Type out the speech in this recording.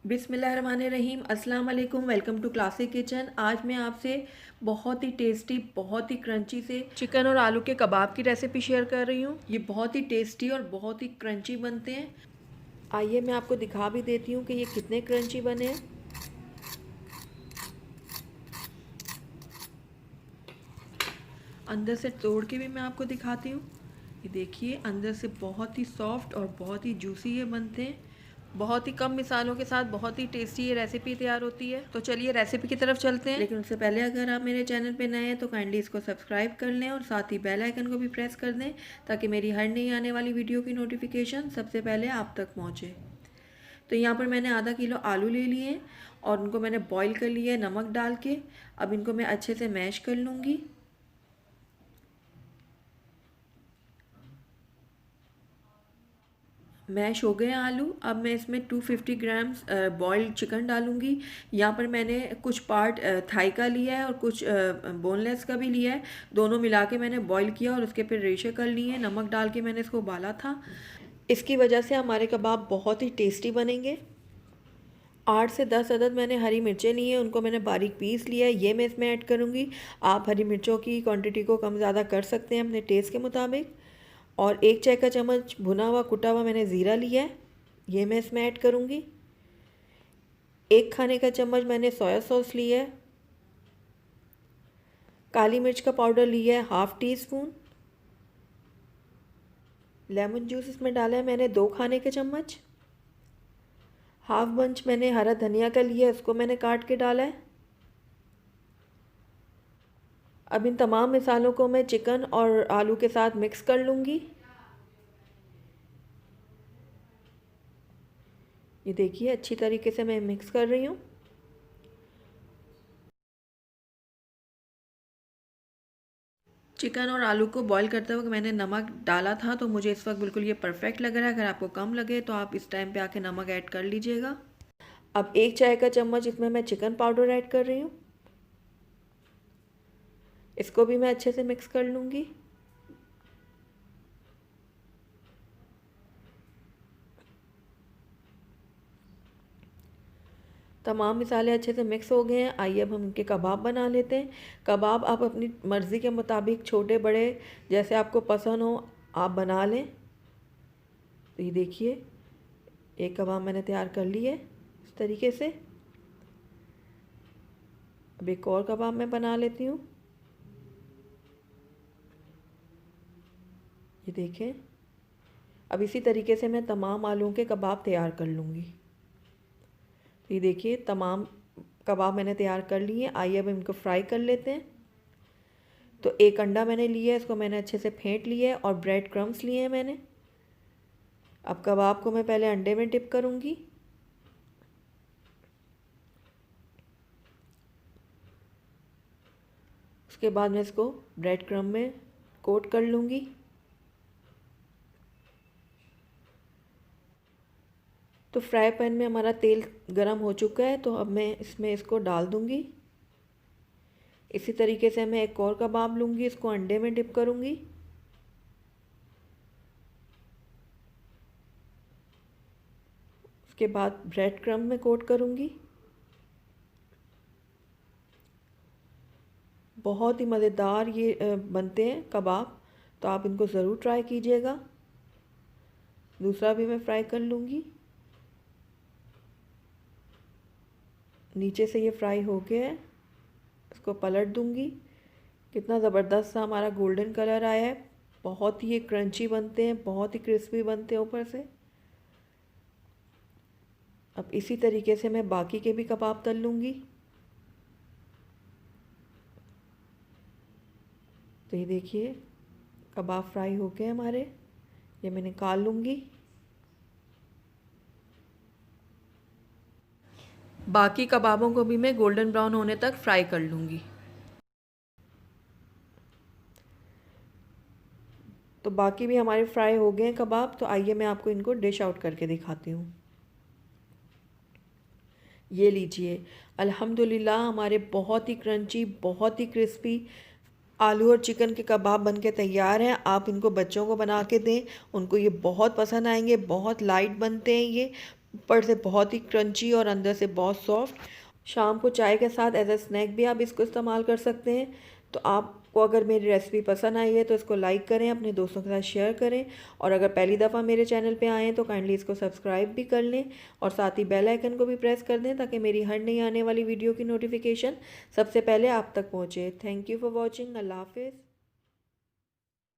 बिस्मिल्लाहिर्रहमानिर्रहीम, अस्सलाम वालेकुम। Welcome to classic kitchen. आज मैं आपसे बहुत ही टेस्टी, बहुत ही क्रंची से चिकन और आलू के कबाब की रेसिपी शेयर कर रही हूँ। ये बहुत ही टेस्टी और बहुत ही क्रंची बनते हैं। आइए मैं आपको दिखा भी देती हूँ कि ये कितने क्रंची बने हैं। अंदर से तोड़ के भी मैं आपको दिखाती हूँ। ये देखिए, अंदर से बहुत ही सॉफ्ट और बहुत ही जूसी ये बनते हैं। बहुत ही कम मिसालों के साथ बहुत ही टेस्टी ये रेसिपी तैयार होती है। तो चलिए रेसिपी की तरफ चलते हैं। लेकिन उससे पहले अगर आप मेरे चैनल पे नए हैं तो काइंडली इसको सब्सक्राइब कर लें और साथ ही बेल आइकन को भी प्रेस कर दें, ताकि मेरी हर नई आने वाली वीडियो की नोटिफिकेशन सबसे पहले आप तक पहुँचे। तो यहाँ पर मैंने आधा किलो आलू ले लिए हैं और उनको मैंने बॉईल कर लिया है नमक डाल के। अब इनको मैं अच्छे से मैश कर लूँगी। मैश हो गए हैं आलू। अब मैं इसमें 250 ग्राम्स बॉइल्ड चिकन डालूंगी। यहाँ पर मैंने कुछ पार्ट थाई का लिया है और कुछ बोनलेस का भी लिया है। दोनों मिला के मैंने बॉईल किया और उसके फिर रेशे कर लिए। नमक डाल के मैंने इसको उबाला था। इसकी वजह से हमारे कबाब बहुत ही टेस्टी बनेंगे। 8 से 10 अदद मैंने हरी मिर्चें ली हैं, उनको मैंने बारीक पीस लिया है, ये मैं इसमें ऐड करूँगी। आप हरी मिर्चों की क्वांटिटी को कम ज़्यादा कर सकते हैं अपने टेस्ट के मुताबिक। और 1 चाय का चम्मच भुना हुआ कुटा हुआ मैंने ज़ीरा लिया है, ये मैं इसमें ऐड करूँगी। 1 खाने का चम्मच मैंने सोया सॉस लिया है। काली मिर्च का पाउडर लिया है half tea spoon. Lemon juice इसमें डाला है मैंने 2 खाने के चम्मच। हाफ बंच मैंने हरा धनिया का लिया है, उसको मैंने काट के डाला है। अब इन तमाम मिसालों को मैं चिकन और आलू के साथ मिक्स कर लूँगी। ये देखिए, अच्छी तरीके से मैं मिक्स कर रही हूँ। चिकन और आलू को बॉईल करते वक्त मैंने नमक डाला था, तो मुझे इस वक्त बिल्कुल ये परफेक्ट लग रहा है। अगर आपको कम लगे तो आप इस टाइम पे आके नमक ऐड कर लीजिएगा। अब 1 चाय का चम्मच इसमें मैं चिकन पाउडर ऐड कर रही हूँ। इसको भी मैं अच्छे से मिक्स कर लूँगी। तमाम मसाले अच्छे से मिक्स हो गए हैं। आइए अब हम इनके कबाब बना लेते हैं। कबाब आप अपनी मर्ज़ी के मुताबिक छोटे बड़े जैसे आपको पसंद हो आप बना लें। तो ये देखिए, एक कबाब मैंने तैयार कर लिए इस तरीके से। अब एक और कबाब मैं बना लेती हूँ। ये देखें, अब इसी तरीके से मैं तमाम आलूओं के कबाब तैयार कर लूँगी। तो ये देखिए, तमाम कबाब मैंने तैयार कर लिए हैं। आइए अब इनको फ्राई कर लेते हैं। तो एक अंडा मैंने लिया है, इसको मैंने अच्छे से फेंट लिया है और ब्रेड क्रम्स लिए हैं मैंने। अब कबाब को मैं पहले अंडे में डिप करूँगी। उसके बाद मैं इसको ब्रेड क्रम्ब में कोट कर लूँगी। तो फ्राई पैन में हमारा तेल गरम हो चुका है, तो अब मैं इसमें इसको डाल दूँगी। इसी तरीके से मैं एक और कबाब लूँगी, इसको अंडे में डिप करूँगी। उसके बाद ब्रेड क्रम्ब में कोट करूँगी। बहुत ही मज़ेदार ये बनते हैं कबाब, तो आप इनको ज़रूर ट्राई कीजिएगा। दूसरा भी मैं फ्राई कर लूँगी। नीचे से ये फ्राई हो गया है, इसको पलट दूँगी। कितना ज़बरदस्त सा हमारा गोल्डन कलर आया है। बहुत ही ये क्रंची बनते हैं, बहुत ही क्रिस्पी बनते हैं ऊपर से। अब इसी तरीके से मैं बाकी के भी कबाब तल लूँगी। तो ये देखिए, कबाब फ्राई हो गए हमारे, ये मैं निकाल लूँगी। बाकी कबाबों को भी मैं गोल्डन ब्राउन होने तक फ्राई कर लूँगी। तो बाकी भी हमारे फ्राई हो गए हैं कबाब। तो आइए मैं आपको इनको डिश आउट करके दिखाती हूँ। ये लीजिए, अल्हम्दुलिल्लाह हमारे बहुत ही क्रंची, बहुत ही क्रिस्पी आलू और चिकन के कबाब बनके तैयार हैं। आप इनको बच्चों को बना के दें, उनको ये बहुत पसंद आएंगे। बहुत लाइट बनते हैं ये, ऊपर से बहुत ही क्रंची और अंदर से बहुत सॉफ्ट। शाम को चाय के साथ एज अ स्नैक भी आप इसको इस्तेमाल कर सकते हैं। तो आपको अगर मेरी रेसिपी पसंद आई है तो इसको लाइक करें, अपने दोस्तों के साथ शेयर करें, और अगर पहली दफ़ा मेरे चैनल पे आए हैं तो काइंडली इसको सब्सक्राइब भी कर लें और साथ ही बेल आइकन को भी प्रेस कर दें ताकि मेरी हर नई आने वाली वीडियो की नोटिफिकेशन सबसे पहले आप तक पहुँचे। Thank you for watching. Allah हाफिज़।